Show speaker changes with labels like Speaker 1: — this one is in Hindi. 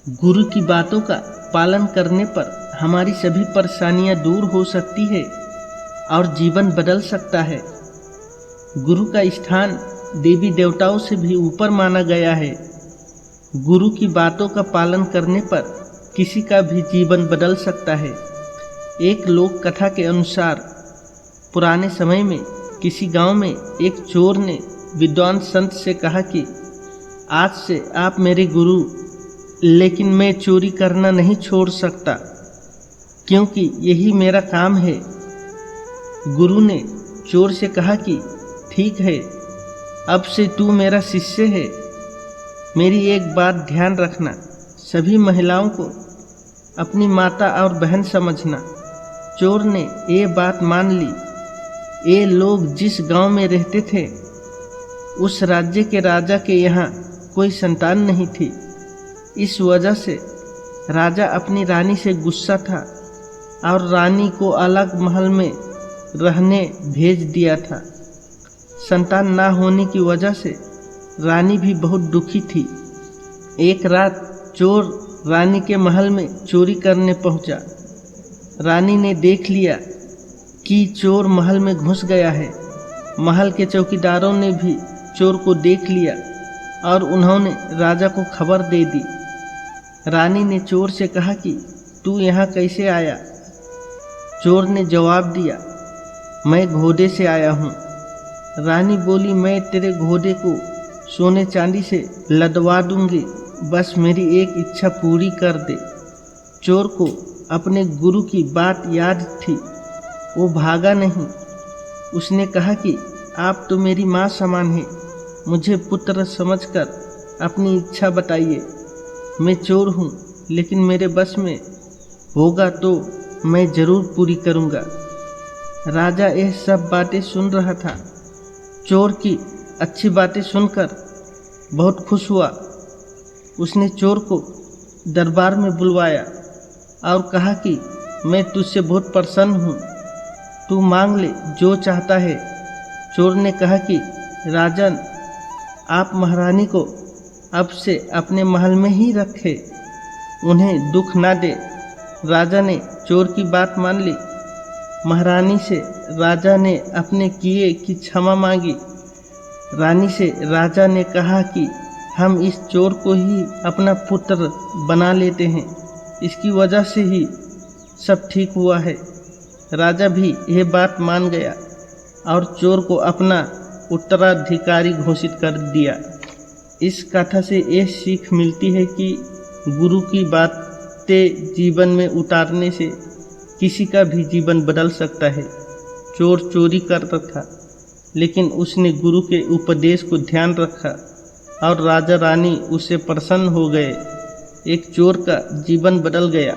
Speaker 1: गुरु की बातों का पालन करने पर हमारी सभी परेशानियां दूर हो सकती है और जीवन बदल सकता है। गुरु का स्थान देवी देवताओं से भी ऊपर माना गया है। गुरु की बातों का पालन करने पर किसी का भी जीवन बदल सकता है। एक लोक कथा के अनुसार पुराने समय में किसी गांव में एक चोर ने विद्वान संत से कहा कि आज से आप मेरे गुरु, लेकिन मैं चोरी करना नहीं छोड़ सकता क्योंकि यही मेरा काम है। गुरु ने चोर से कहा कि ठीक है, अब से तू मेरा शिष्य है। मेरी एक बात ध्यान रखना, सभी महिलाओं को अपनी माता और बहन समझना। चोर ने ये बात मान ली। ये लोग जिस गांव में रहते थे उस राज्य के राजा के यहाँ कोई संतान नहीं थी। इस वजह से राजा अपनी रानी से गुस्सा था और रानी को अलग महल में रहने भेज दिया था। संतान ना होने की वजह से रानी भी बहुत दुखी थी। एक रात चोर रानी के महल में चोरी करने पहुंचा। रानी ने देख लिया कि चोर महल में घुस गया है। महल के चौकीदारों ने भी चोर को देख लिया और उन्होंने राजा को खबर दे दी। रानी ने चोर से कहा कि तू यहाँ कैसे आया? चोर ने जवाब दिया, मैं घोड़े से आया हूँ। रानी बोली, मैं तेरे घोड़े को सोने चांदी से लदवा दूंगी, बस मेरी एक इच्छा पूरी कर दे। चोर को अपने गुरु की बात याद थी, वो भागा नहीं। उसने कहा कि आप तो मेरी माँ समान है, मुझे पुत्र समझकर अपनी इच्छा बताइए। मैं चोर हूँ, लेकिन मेरे बस में होगा तो मैं ज़रूर पूरी करूँगा। राजा यह सब बातें सुन रहा था। चोर की अच्छी बातें सुनकर बहुत खुश हुआ। उसने चोर को दरबार में बुलवाया और कहा कि मैं तुझसे बहुत प्रसन्न हूँ, तू मांग ले जो चाहता है। चोर ने कहा कि राजन, आप महारानी को अब से अपने महल में ही रखे, उन्हें दुख ना दे। राजा ने चोर की बात मान ली। महारानी से राजा ने अपने किए की क्षमा मांगी। रानी से राजा ने कहा कि हम इस चोर को ही अपना पुत्र बना लेते हैं, इसकी वजह से ही सब ठीक हुआ है। राजा भी यह बात मान गया और चोर को अपना उत्तराधिकारी घोषित कर दिया। इस कथा से यह सीख मिलती है कि गुरु की बातें जीवन में उतारने से किसी का भी जीवन बदल सकता है। चोर चोरी करता था, लेकिन उसने गुरु के उपदेश को ध्यान रखा और राजा रानी उससे प्रसन्न हो गए। एक चोर का जीवन बदल गया।